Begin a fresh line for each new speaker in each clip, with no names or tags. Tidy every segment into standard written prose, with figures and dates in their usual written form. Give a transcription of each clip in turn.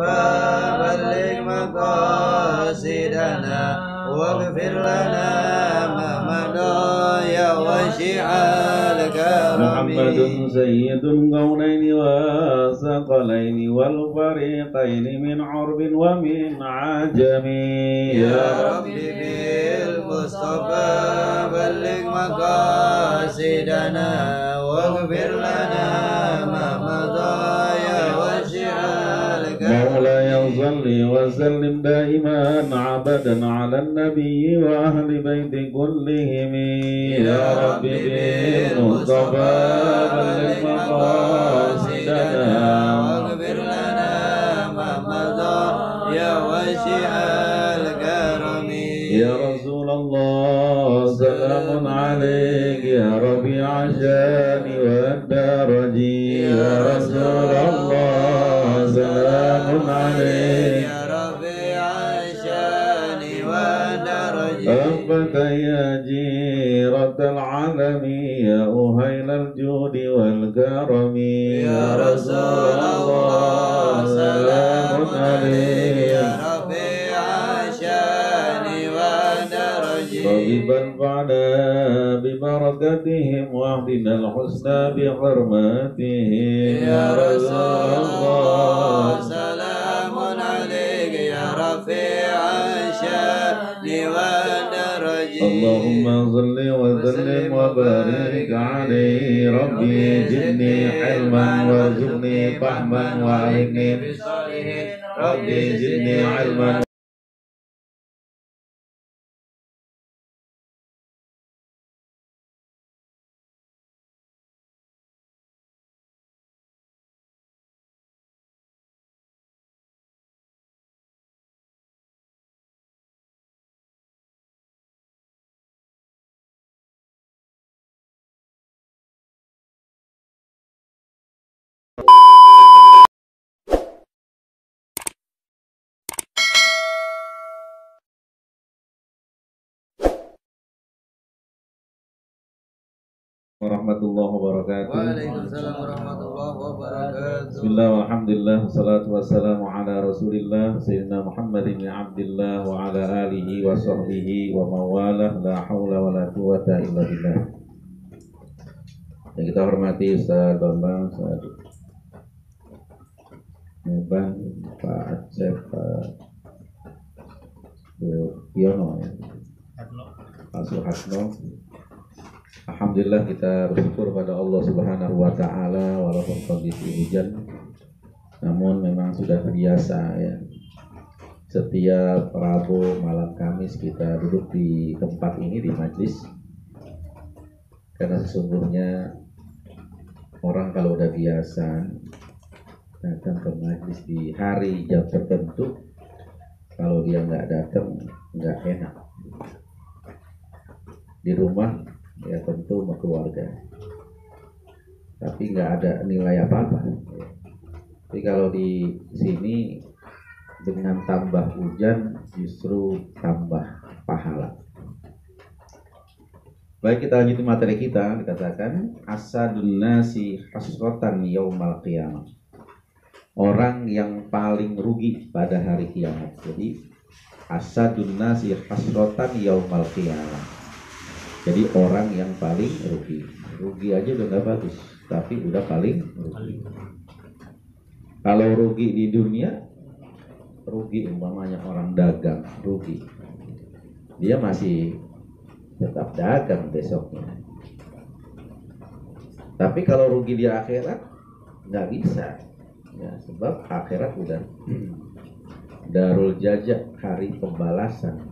بلغ مقاصدنا واغفر لنا ما مضى يا واسع الكرم.
محمد سيد الكونين والثقلين والفريقين من عرب ومن عجم.
يا ربي بالمصطفى بلغ مقاصدنا واغفر لنا ما مضى يا واسع الكرم.
مولاي صل وسلم دائما عبدا على النبي وأهل بيت كلهم. يا ربي بالمصطفى بلغ مقاصدنا
واغفر لنا ما مضى يا واسع الكرم.
يا رسول الله سلام عليك يا ربيع الشان والدرج. يا رسول الله سلام عليك
يا ربيع الشان والدرج.
أنت يا جيرة العالم يا أهيل الجود والكرم.
يا رسول الله سلام عليك يا ربيع الشان والدرج.
طبيبا فعنا ببركتهم واهدنا الحسنى بحرمتهم.
يا رسول الله سلام عليك يا رفيع الشان والدرج.
اللهم صل وسلم وبارك عليه. ربي زدني علما وارزقني فهما وألهمني بالصالحين. ربي زدني علما. warahmatullahi wabarakatuh.
Waalaikumsalam warahmatullahi wabarakatuh.
Bismillah walhamdulillah wassalatu wassalamu ala rasulillah sayyidina Muhammad bin Abdillah wa ala alihi wa sahbihi wa mawalah la hawla wa la quwata illa billah. Yang kita hormati Ustaz Bambang, Ustaz Meban, Pak Acep, Pak Yono, Pak Suhasno. Alhamdulillah kita bersyukur pada Allah Subhanahu wa taala walaupun kondisi hujan, namun memang sudah terbiasa ya. Setiap Rabu malam Kamis kita duduk di tempat ini di majlis. Karena sesungguhnya orang kalau udah biasa datang ke majlis di hari jam tertentu, kalau dia nggak datang nggak enak. Di rumah ya tentu sama keluarga, tapi nggak ada nilai apa-apa. Tapi kalau di sini dengan tambah hujan justru tambah pahala. Baik, kita lanjut materi kita. Dikatakan asadun nasi hasratan yaumal qiyamah, orang yang paling rugi pada hari kiamat. Jadi asadun nasi hasratan yaumal qiyamah, jadi orang yang paling rugi. Rugi aja udah gak bagus, tapi udah paling rugi. Kalau rugi di dunia, rugi umpamanya orang dagang, rugi. Dia masih tetap dagang besoknya. Tapi kalau rugi di akhirat, nggak bisa. Ya, sebab akhirat udah darul jazaa, hari pembalasan.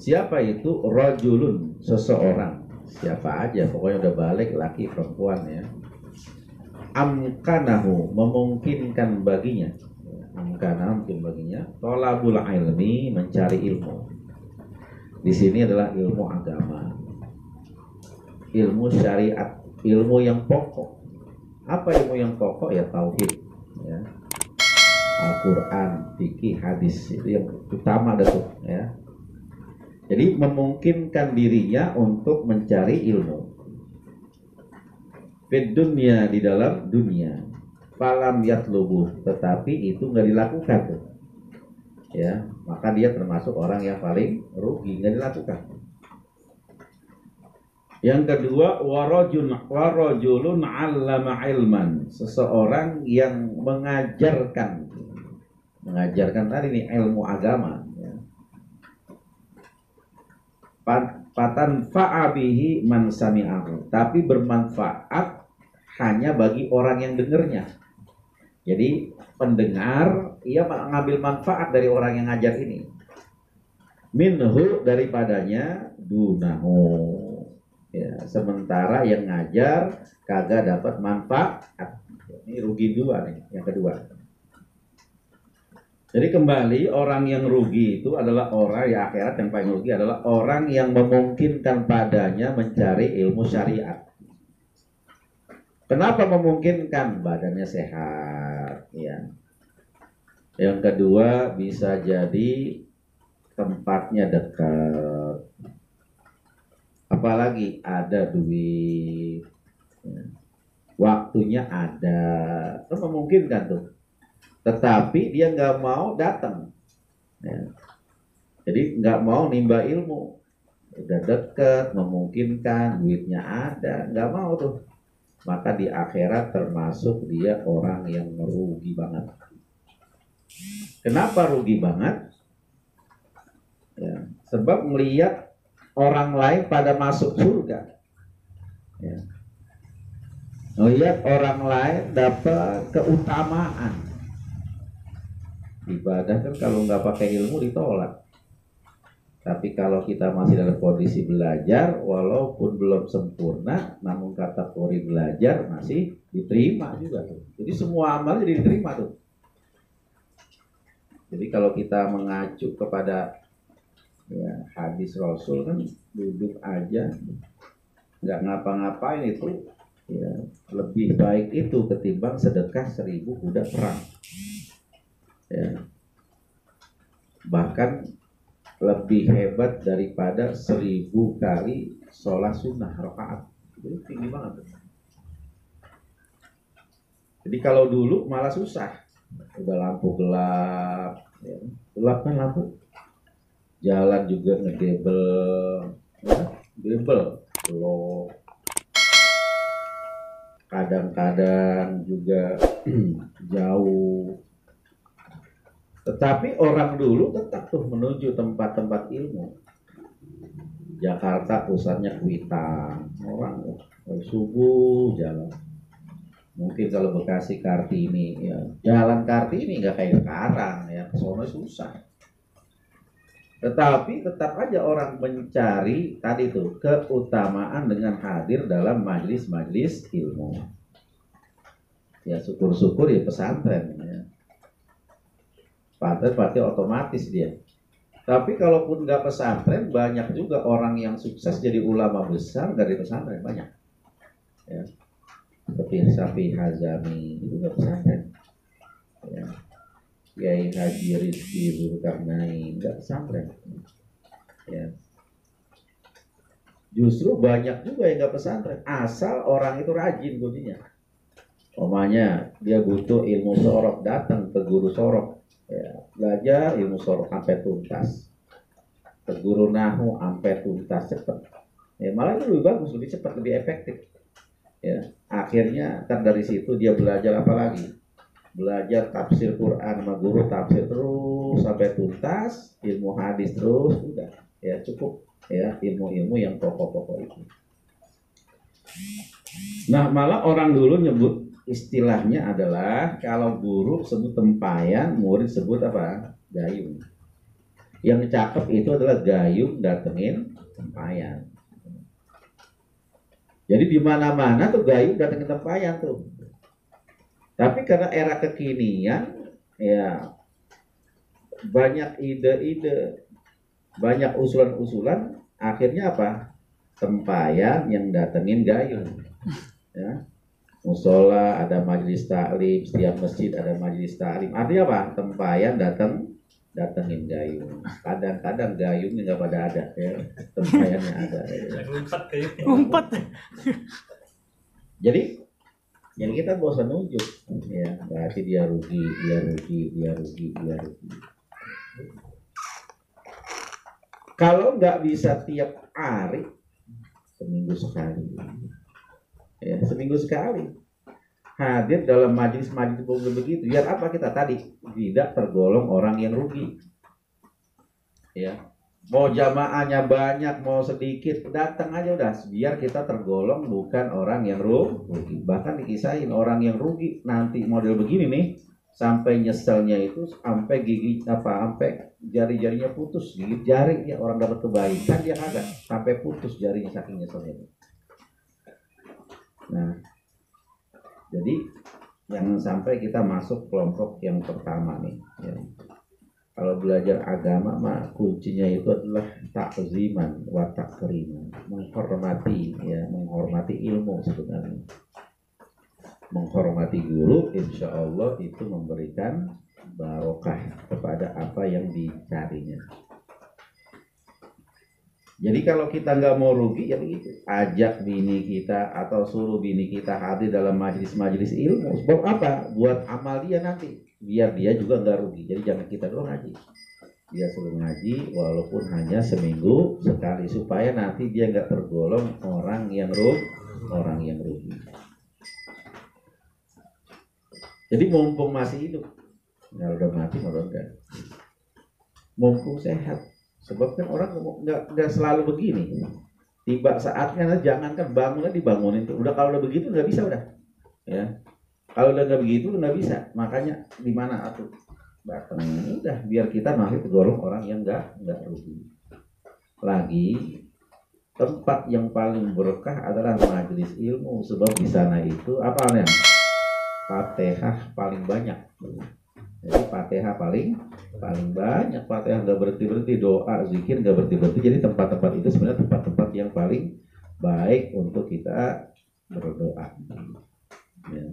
Siapa itu? Rajulun, seseorang, siapa aja, pokoknya udah balik, laki perempuan ya. Amkanahu, memungkinkan baginya, amkanahu mungkin baginya, tolabul ilmi, mencari ilmu. Di sini adalah ilmu agama, ilmu syariat, ilmu yang pokok. Apa ilmu yang pokok? Ya tauhid, ya. Al-Quran, fikih, hadis, itu yang utama itu ya. Jadi memungkinkan dirinya untuk mencari ilmu. Fid dunya, di dalam dunia. falam yatlubu, tetapi itu nggak dilakukan tuh. Ya, maka dia termasuk orang yang paling rugi, nggak dilakukan. Yang kedua, warajulun 'allama ilman, seseorang yang mengajarkan tadi nih ilmu agama, ya. Patan fa'abihi man sami'ahu, tapi bermanfaat hanya bagi orang yang dengernya. Jadi pendengar ia mengambil manfaat dari orang yang ngajar ini. Minhu, daripadanya, dunahu. Ya, sementara yang ngajar kagak dapat manfaat. Ini rugi dua nih, yang kedua. Jadi kembali, orang yang rugi itu adalah orang yang akhirat, yang paling rugi adalah orang yang memungkinkan padanya mencari ilmu syariat. Kenapa memungkinkan? Badannya sehat, ya. Yang kedua, bisa jadi tempatnya dekat. Apalagi ada duit, ya. Waktunya ada, itu memungkinkan tuh. Tetapi dia nggak mau datang, ya. Jadi nggak mau nimba ilmu. Udah dekat, memungkinkan, duitnya ada, nggak mau tuh. Maka di akhirat termasuk dia orang yang merugi banget. Kenapa rugi banget? Ya, sebab melihat orang lain pada masuk surga, ya. Melihat orang lain dapat keutamaan. Ibadah kan kalau nggak pakai ilmu ditolak. Tapi kalau kita masih dalam kondisi belajar, walaupun belum sempurna, namun kategori belajar masih diterima juga tuh. Jadi semua amal jadi diterima tuh. Jadi kalau kita mengacu kepada, ya, hadis Rasul kan, duduk aja nggak ngapa-ngapain itu, ya, lebih baik itu ketimbang sedekah 1000 kuda perang, ya. Bahkan lebih hebat daripada 1000 kali sholat sunnah rakaat. Itu tinggi banget. Jadi kalau dulu malah susah, udah lampu gelap, ya. Gelap kan lampu, jalan juga ngedebel, ya, debel, belok. Kadang-kadang juga jauh. Tetapi orang dulu tetap tuh menuju tempat-tempat ilmu. Jakarta pusatnya Kuitang, orang subuh jalan. Mungkin kalau Bekasi Kartini, ya, jalan Kartini nggak kayak sekarang, ya, soalnya susah. Tetapi tetap aja orang mencari tadi tuh keutamaan dengan hadir dalam majlis-majlis ilmu. Ya syukur-syukur ya pesantren, ya. Pesantren pasti otomatis dia. Tapi kalaupun nggak pesantren, banyak juga orang yang sukses jadi ulama besar dari pesantren, banyak, ya. Seperti Syafi'i Hazami itu nggak pesantren, ya. Kiai Haji Rizki Zulkarnain nggak pesantren, ya. Justru banyak juga yang nggak pesantren, asal orang itu rajin bodinya. Omanya dia butuh ilmu sorok, datang ke guru sorok, ya, belajar ilmu sorok sampai tuntas, ke guru nahu sampai tuntas cepat, ya, malah itu lebih bagus, lebih cepat, lebih efektif, ya. Akhirnya kan dari situ dia belajar apa lagi, belajar tafsir Quran sama guru, tafsir terus sampai tuntas, ilmu hadis terus, udah, ya, cukup, ya, ilmu-ilmu yang pokok-pokok itu. Nah malah orang dulu nyebut istilahnya adalah kalau guru sebut tempayan, murid sebut apa? Gayung. Yang cakep itu adalah gayung datengin tempayan. Jadi di mana-mana tuh gayung datengin tempayan tuh. Tapi karena era kekinian, ya, banyak ide-ide, banyak usulan-usulan, akhirnya apa? Tempayan yang datengin gayung, ya. Musola ada majelis taklim, setiap masjid ada majelis taklim. Artinya apa? Tempayan datengin gayung. Kadang-kadang gayungnya nggak pada ada, ya. Tempayannya ada, ya.
Umpat.
Jadi Jadi kita gak usah nunjuk, ya, berarti dia rugi. Kalau nggak bisa tiap hari, seminggu sekali, ya, seminggu sekali hadir dalam majelis-majelis begitu. Biar apa kita tadi tidak tergolong orang yang rugi, ya. Mau jamaahnya banyak, mau sedikit, datang aja udah. Biar kita tergolong bukan orang yang rugi. Bahkan dikisahin orang yang rugi nanti model begini nih, sampai nyeselnya itu sampai gigi sampai jari-jarinya putus, gigit jari ya, orang dapat kebaikan dia kagak, sampai putus jarinya saking nyeselnya. Nah, jadi jangan sampai kita masuk kelompok yang pertama nih, ya. Kalau belajar agama mah kuncinya itu adalah takziman wa takriman, menghormati, ya, menghormati ilmu sebenarnya. Menghormati guru, insya Allah itu memberikan barokah kepada apa yang dicarinya. Jadi kalau kita nggak mau rugi ya begitu, ajak bini kita atau suruh bini kita hadir dalam majelis-majelis ilmu. Sebab apa? Buat amal dia nanti, biar dia juga nggak rugi. Jadi jangan kita doang ngaji, dia suruh ngaji walaupun hanya seminggu sekali, supaya nanti dia nggak tergolong orang yang rugi. Jadi mumpung masih hidup, kalau udah mati mau enggak, mumpung sehat. Sebab kan orang nggak selalu begini. Tiba saatnya, jangankan bangun dibangunin tuh. Udah kalau udah begitu nggak bisa udah. Ya, kalau udah nggak begitu nggak bisa. Makanya di mana atuh batang udah biar kita masih tergolong orang yang nggak rugi. Lagi tempat yang paling berkah adalah majelis ilmu. Sebab di sana itu apa namanya? Fatihah paling banyak. Jadi Fatihah paling banyak, Fatihah nggak berhenti, doa, zikir nggak berhenti. Jadi tempat-tempat itu sebenarnya tempat-tempat yang paling baik untuk kita berdoa. Ya.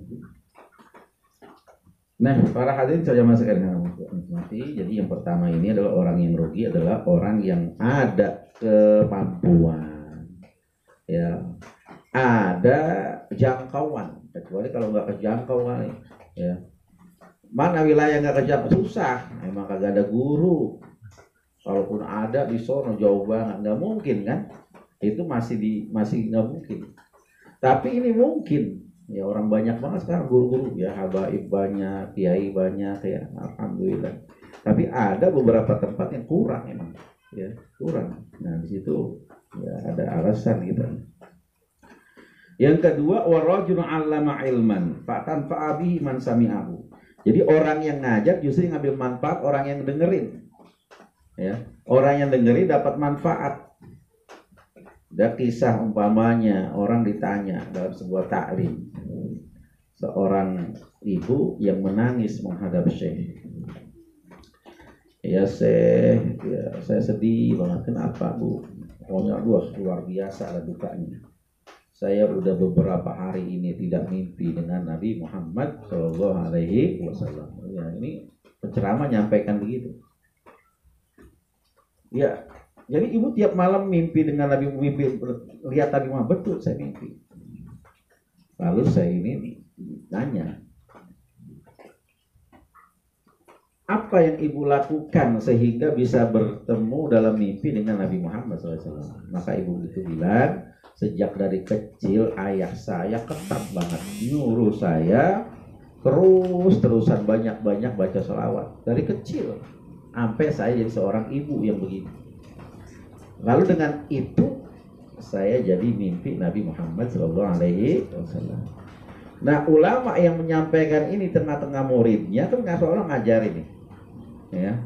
Nah, para hadirin saya sekalian mati. Jadi yang pertama ini adalah orang yang rugi adalah orang yang ada kemampuan, ya, ada jangkauan. Kecuali kalau nggak kejangkauan, ya. Mana wilayah nggak kejangkau susah, emang kagak ada guru. Kalaupun ada di sono jauh banget, nggak mungkin kan? Itu masih nggak mungkin. Tapi ini mungkin, ya, orang banyak banget sekarang guru-guru, ya, habaib banyak, kiai banyak, ya, alhamdulillah. Tapi ada beberapa tempat yang kurang emang, ya, kurang. Nah di situ ya ada alasan gitu. Yang kedua, warajul 'allama ilman fa tanfa'a bihi man sami'ahu. Jadi orang yang ngajar justru ngambil manfaat orang yang dengerin, ya. Orang yang dengerin dapat manfaat. Ada kisah umpamanya orang ditanya dalam sebuah taklim, seorang ibu yang menangis menghadap syekh. Ya syekh, ya, saya sedih banget. Kenapa bu? Pokoknya luar biasa lah dukanya. Saya udah beberapa hari ini tidak mimpi dengan Nabi Muhammad Shallallahu Alaihi Wasallam. Ya, ini penceramah nyampaikan begitu. Ya, jadi ibu tiap malam mimpi dengan Nabi, mimpi lihat Nabi Muhammad, betul saya mimpi. Lalu saya ini tanya, apa yang ibu lakukan sehingga bisa bertemu dalam mimpi dengan Nabi Muhammad SAW? Maka ibu itu bilang, sejak dari kecil ayah saya ketat banget nyuruh saya terus-terusan banyak-banyak baca sholawat dari kecil sampai saya jadi seorang ibu yang begini. Lalu dengan itu saya jadi mimpi Nabi Muhammad SAW. Nah, ulama yang menyampaikan ini tengah-tengah muridnya kan nggak seorang ngajar ini, ya.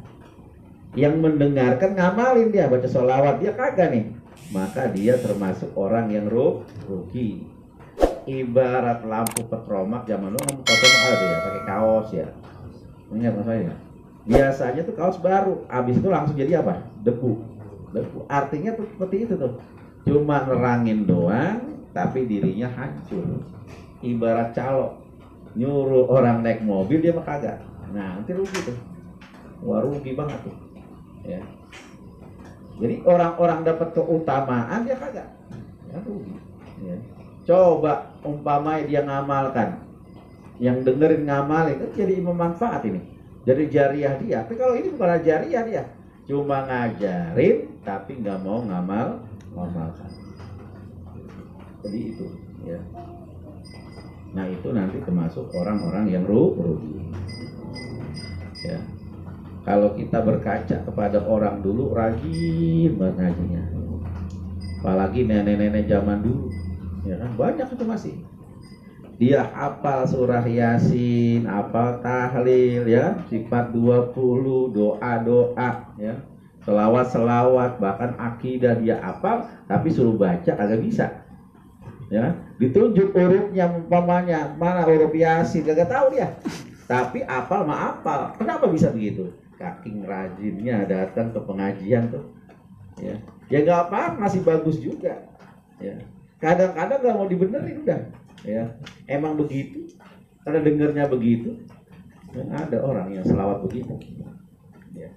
Yang mendengarkan ngamalin dia baca sholawat dia kagak nih. Maka dia termasuk orang yang rugi. Ibarat lampu petromak zaman dulu, petromak ada ya, pakai kaos ya. Ingat maksudnya? Biasanya tuh kaos baru, habis itu langsung jadi apa? Debu. Artinya tuh seperti itu tuh. Cuma nerangin doang, tapi dirinya hancur. Ibarat calo, nyuruh orang naik mobil dia mah kagak. Nah, nanti rugi tuh. Wah, rugi banget tuh. Ya. Jadi orang-orang dapat keutamaan dia kagak, ya rugi. Ya. Coba umpamanya dia ngamalkan yang dengerin ngamalin kan jadi manfaat ini, jadi jariah dia. Tapi kalau ini bukan jariah, dia cuma ngajarin tapi nggak mau ngamalkan. Jadi itu ya. Nah itu nanti termasuk orang-orang yang rugi ya. Kalau kita berkaca kepada orang dulu rajin banget ngajinya, apalagi nenek-nenek zaman dulu ya kan, banyak itu masih dia hafal surah Yasin, hafal tahlil ya, sifat 20, doa-doa ya, selawat-selawat, bahkan akidah dia hafal, tapi suruh baca kagak bisa ya. Ditunjuk hurufnya, umpamanya mana huruf Yasin kagak tahu dia, tapi hafal mah hafal. Kenapa bisa begitu? Saking rajinnya datang ke pengajian tuh ya. Ya nggak apa, masih bagus juga ya. Kadang-kadang nggak mau dibenerin udah ya, emang begitu karena dengernya begitu. Dan ada orang yang selawat begitu ya.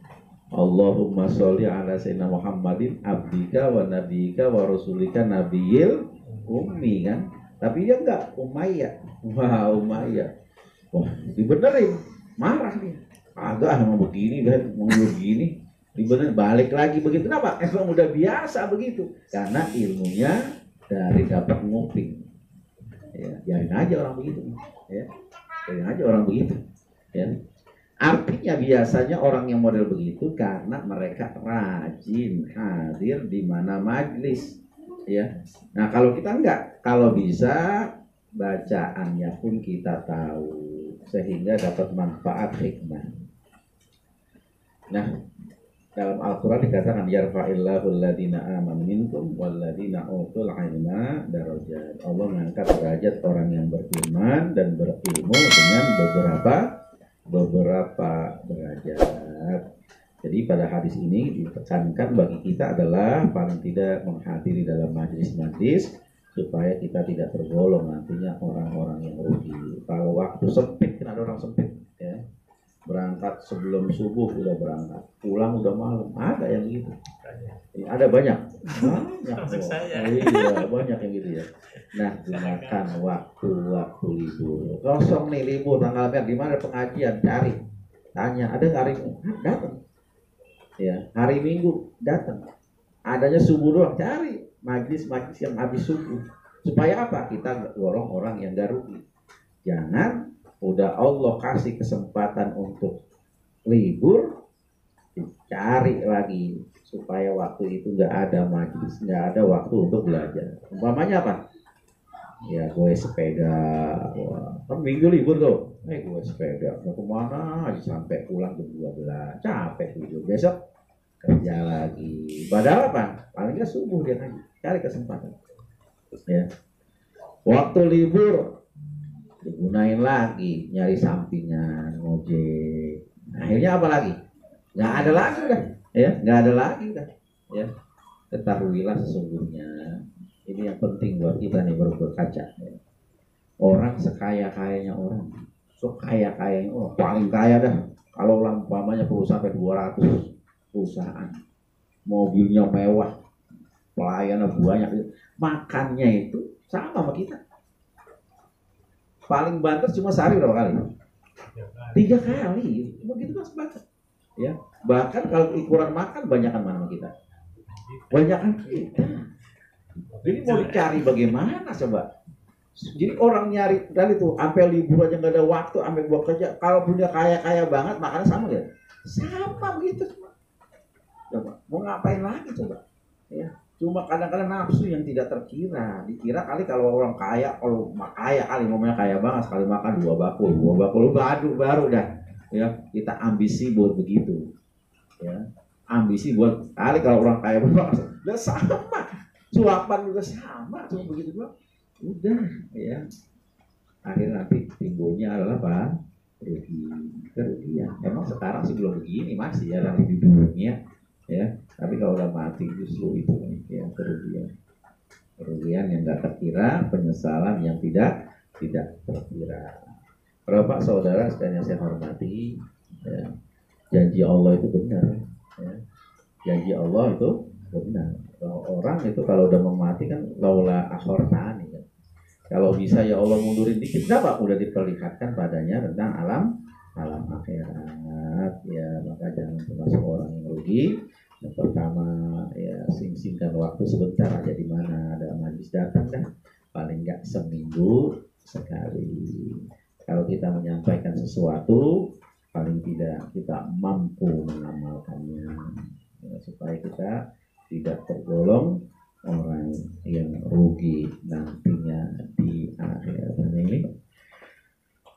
Allahumma sholli ala sayyidina Muhammadin abdika wa nabiyika wa rasulika nabiyil ummi kan, tapi dia enggak Umayyah. Wah Umayyah, wah dibenerin marah dia, agak emang begini kan, mau begini dibenerin balik lagi begitu. Kenapa? Emang udah biasa begitu, karena ilmunya dari dapat nguping ya. Biarin aja orang begitu ya, biarin aja orang begitu ya. Artinya biasanya orang yang model begitu karena mereka rajin hadir di mana majlis ya. Nah kalau kita enggak, kalau bisa bacaannya pun kita tahu sehingga dapat manfaat hikmah. Nah dalam Al-Quran dikatakan yarfa'illahu alladhina amanu minkum walladhina utul ilma darajat. Allah mengangkat derajat orang yang beriman dan berilmu dengan beberapa derajat. Jadi pada hadis ini ditekankan bagi kita adalah paling tidak menghadiri dalam majlis-majlis supaya kita tidak tergolong nantinya orang-orang yang rugi. Kalau waktu sempit, kan ada orang sempit ya, berangkat sebelum subuh udah berangkat, pulang udah malam, ada yang gitu. Ada banyak. Iya banyak yang gitu ya. Nah gunakan waktu libur. Kosong nih libur tanggal merah, di mana pengajian, cari, tanya ada nggak hari Minggu, datang. Ya hari Minggu datang. Adanya subuh doang, cari majlis yang habis subuh. Supaya apa? Kita dorong orang yang gak rugi. Jangan udah Allah kasih kesempatan untuk libur, cari lagi supaya waktu itu nggak ada majlis, nggak ada waktu untuk belajar. Umpamanya apa? Ya gue sepeda, kan minggu libur tuh, gue sepeda, mau kemana aja sampai pulang jam 12, capek tidur, besok kerja lagi. Padahal apa? Paling nggak subuh dia kan, cari kesempatan. Ya, waktu libur digunain lagi, nyari sampingan, ngojek. Akhirnya apa lagi? Nggak ada lagi udah, ya, nggak ada lagi udah. Ya, ketahuilah sesungguhnya ini yang penting buat kita nih berkaca. Ya. Orang sekaya-kayanya orang, sekaya-kayanya orang, paling kaya dah. Kalau umpamanya perusahaan sampai 200 perusahaan, mobilnya mewah, pelayannya banyak, makannya itu sama sama kita. Paling banter cuma sehari berapa kali? 3 kali. Begitu kan sebatas. Ya, bahkan kalau ukuran makan banyakan mana kita? Banyakan kita. Jadi mau dicari bagaimana coba? Jadi orang nyari dari itu sampai libur aja nggak ada waktu, sampai buat kerja. Kalau punya kaya banget makannya sama ya? Sama begitu cuma. Coba mau ngapain lagi coba? Ya. Cuma kadang-kadang nafsu yang tidak terkira. Dikira kali kalau orang kaya, kalau kaya kali ngomongnya kaya banget, sekali makan 2 bakul baru dah. Ya, kita ambisi buat begitu. Ya, ambisi buat kali kalau orang kaya banget, udah sama. Suapan juga sama, cuma begitu doang. Udah, ya. Akhirnya nanti timbulnya adalah apa? Kerugian. Emang sekarang sih belum begini, masih ya nanti di dunia. Ya, tapi kalau udah mati justru itu ya kerugian yang nggak terkira, penyesalan yang tidak terkira. Bapak saudara sekalian yang saya hormati, ya, janji Allah itu benar, ya. Janji Allah itu benar. Orang itu kalau udah mau mati kan laula akhortani, ya. Kalau bisa ya Allah mundurin dikit, kenapa? Udah diperlihatkan padanya tentang alam akhirat. Ya maka jangan termasuk orang yang rugi. Yang pertama ya singkan waktu sebentar aja di mana ada majlis datang dah, paling nggak seminggu sekali. Kalau kita menyampaikan sesuatu, paling tidak kita mampu mengamalkannya, ya, supaya kita tidak tergolong orang yang rugi nantinya di akhirat. Ini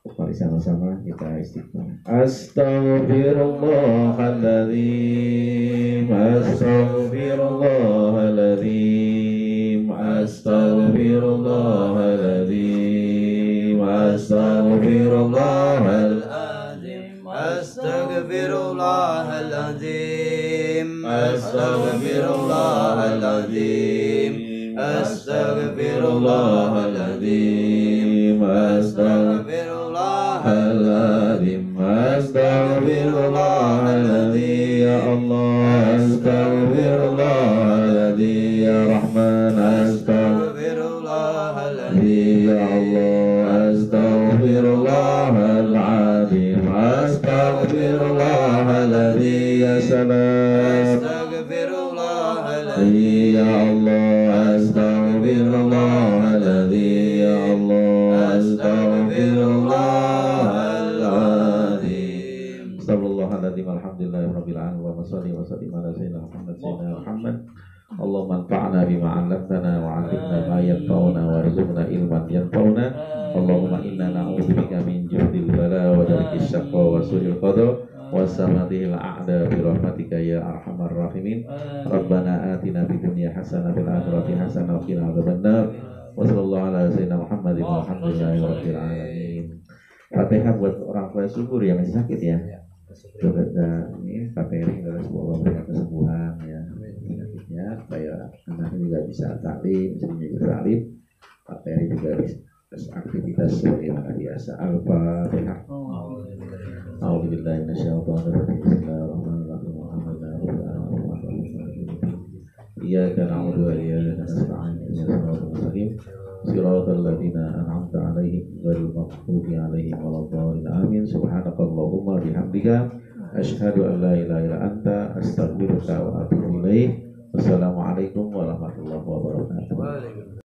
mari sama-sama kita istighfar. Astaghfirullahaladzim, astaghfirullahaladzim, astaghfirullahaladzim, astaghfirullahaladzim, astaghfirullahaladzim, astaghfirullahaladzim, astaghfirullahaladzim, astaghfirullahaladzim, astaghfirullahaladzim, ya Allah, astaghfirullahaladzim, ya Rahman, astaghfirullahaladzim, ya Allah, astaghfirullahaladzim, astaghfirullahaladzim, ya Salam, astaghfirullahaladzim, ya Allah, astaghfirullahaladzim, ya Allah, astaghfirullahaladzim. Astagfirullahaladzim, alhamdulillahirabbil alamin, wa shalli wa sallim ala sayyidina Muhammad. Allahumma anfa'na bima 'allamtana wa 'allimna ma yanfa'una warzuqna ilman yanfa'una. Allahumma inna na'udzubika min juhdil bala wa darkis syaqwa wa su'il qada wa samadil a'da bi rahmatika ya arhamar rahimin. Rabbana atina fid dunya hasanah wa fil akhirati hasanah wa qina adzabannar. Wa sallallahu ala sayyidina Muhammadin walhamdulillahi rabbil alamin. Fatihah buat orang tua subur yang masih sakit ya. Doa ini Pak Peri adalah semoga memberikan kesembuhan ya penyakitnya, supaya anaknya juga bisa taklim, istrinya juga taklim, Pak Peri juga bisa aktivitas sebagaimana biasa. Al-Fatihah. A'udzubillahi minasyaitonir rajim. Bismillahirrahmanirrahim. Iyyaka na'budu wa iyyaka nasta'in. Ihdinas mustaqim. Siratal ladzina an'amta 'alaihim ghairil maghdubi 'alaihim waladdallin. Amin. Subhanakallahumma bihamdika asyhadu an la ilaha illa anta astaghfiruka wa atubu ilaik. Wassalamualaikum warahmatullahi wabarakatuh.